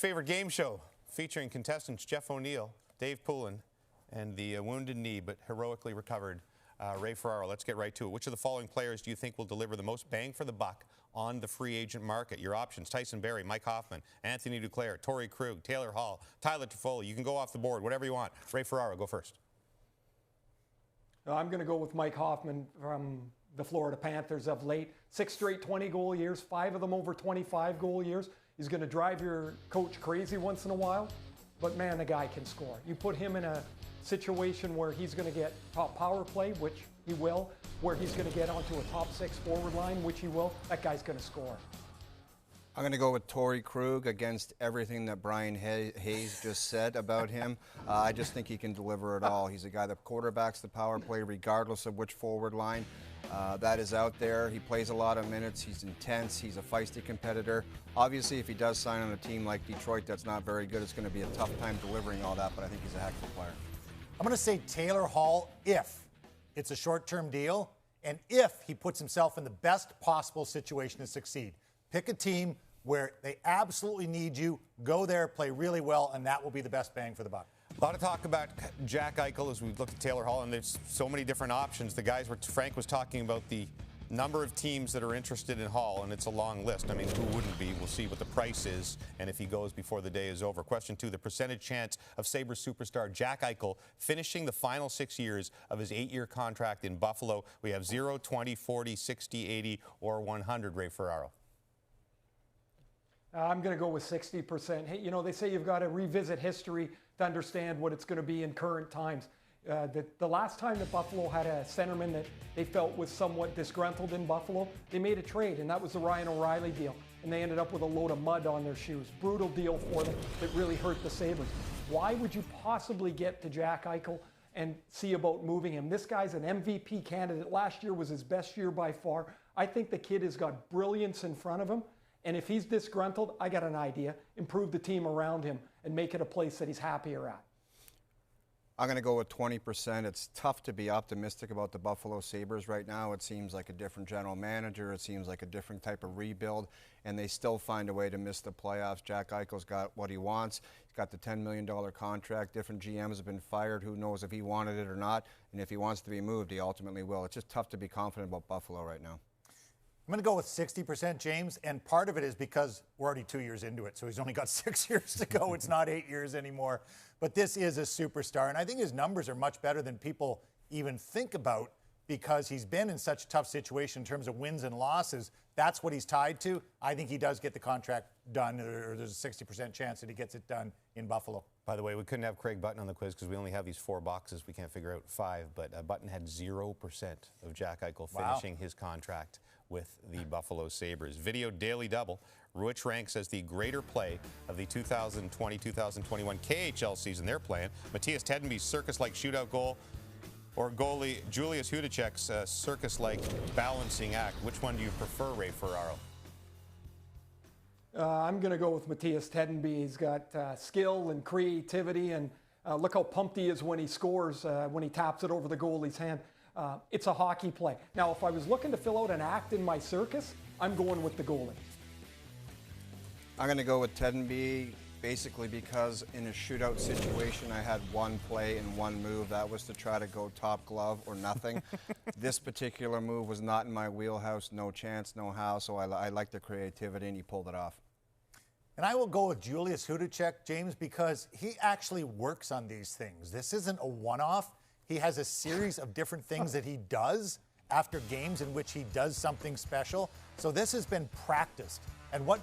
Favorite game show featuring contestants Jeff O'Neill, Dave Poulin, and the wounded knee but heroically recovered Ray Ferraro. Let's get right to it. Which of the following players do you think will deliver the most bang for the buck on the free agent market? Your options: Tyson Barrie, Mike Hoffman, Anthony Duclair, Torrey Krug, Taylor Hall, Tyler Toffoli. You can go off the board, whatever you want. Ray Ferraro, go first. I'm going to go with Mike Hoffman from the Florida Panthers of late. 6 straight 20-goal years, 5 of them over 25-goal years. He's going to drive your coach crazy once in a while, but man, the guy can score. You put him in a situation where he's going to get top power play, which he will, where he's going to get onto a top 6 forward line, which he will, that guy's going to score. I'm going to go with Torrey Krug against everything that Brian Hayes just said about him. I just think he can deliver it all. He's a guy that quarterbacks the power play regardless of which forward line that is out there. He plays a lot of minutes. He's intense. He's a feisty competitor. Obviously, if he does sign on a team like Detroit that's not very good, it's going to be a tough time delivering all that, but I think he's a heck of a player. I'm going to say Taylor Hall if it's a short-term deal and if he puts himself in the best possible situation to succeed. Pick a team where they absolutely need you, go there, play really well, and that will be the best bang for the buck. A lot of talk about Jack Eichel as we looked at Taylor Hall, and there's so many different options. The guys were, Frank was talking about the number of teams that are interested in Hall, and it's a long list. I mean, who wouldn't be? We'll see what the price is and if he goes before the day is over. Question 2, the percentage chance of Sabres superstar Jack Eichel finishing the final 6 years of his 8-year contract in Buffalo. We have 0, 20, 40, 60, 80, or 100, Ray Ferraro. I'm going to go with 60%. Hey, you know, they say you've got to revisit history to understand what it's going to be in current times. The last time that Buffalo had a centerman that they felt was somewhat disgruntled in Buffalo, they made a trade, and that was the Ryan O'Reilly deal. And they ended up with a load of mud on their shoes. Brutal deal for them that really hurt the Sabres. Why would you possibly get to Jack Eichel and see about moving him? This guy's an MVP candidate. Last year was his best year by far. I think the kid has got brilliance in front of him. And if he's disgruntled, I got an idea. Improve the team around him and make it a place that he's happier at. I'm going to go with 20%. It's tough to be optimistic about the Buffalo Sabres right now. It seems like a different general manager. It seems like a different type of rebuild, and they still find a way to miss the playoffs. Jack Eichel's got what he wants. He's got the $10 million contract. Different GMs have been fired. Who knows if he wanted it or not? And if he wants to be moved, he ultimately will. It's just tough to be confident about Buffalo right now. I'm going to go with 60%, James, and part of it is because we're already 2 years into it, so he's only got 6 years to go. It's not 8 years anymore. But this is a superstar, and I think his numbers are much better than people even think about because he's been in such a tough situation in terms of wins and losses. That's what he's tied to. I think he does get the contract done, or there's a 60% chance that he gets it done in Buffalo. By the way, we couldn't have Craig Button on the quiz because we only have these 4 boxes. We can't figure out 5, but Button had 0% of Jack Eichel finishing his contract with the Buffalo Sabres. Video Daily Double, which ranks as the greater play of the 2020-2021 KHL season they're playing. Matthias Tedenby's circus-like shootout goal or goalie Julius Hudacek's circus-like balancing act. Which one do you prefer, Ray Ferraro? I'm going to go with Matthias Tedenby. He's got skill and creativity, and look how pumped he is when he scores, when he taps it over the goalie's hand. It's a hockey play. Now, if I was looking to fill out an act in my circus, I'm going with the goalie. I'm going to go with Tedenby basically because in a shootout situation, I had one play and one move. That was to try to go top glove or nothing. This particular move was not in my wheelhouse. No chance, no how. So I like the creativity, and he pulled it off. And I will go with Julius Hudacek, James, because he actually works on these things. This isn't a one-off. He has a series of different things that he does after games in which he does something special. So this has been practiced. And what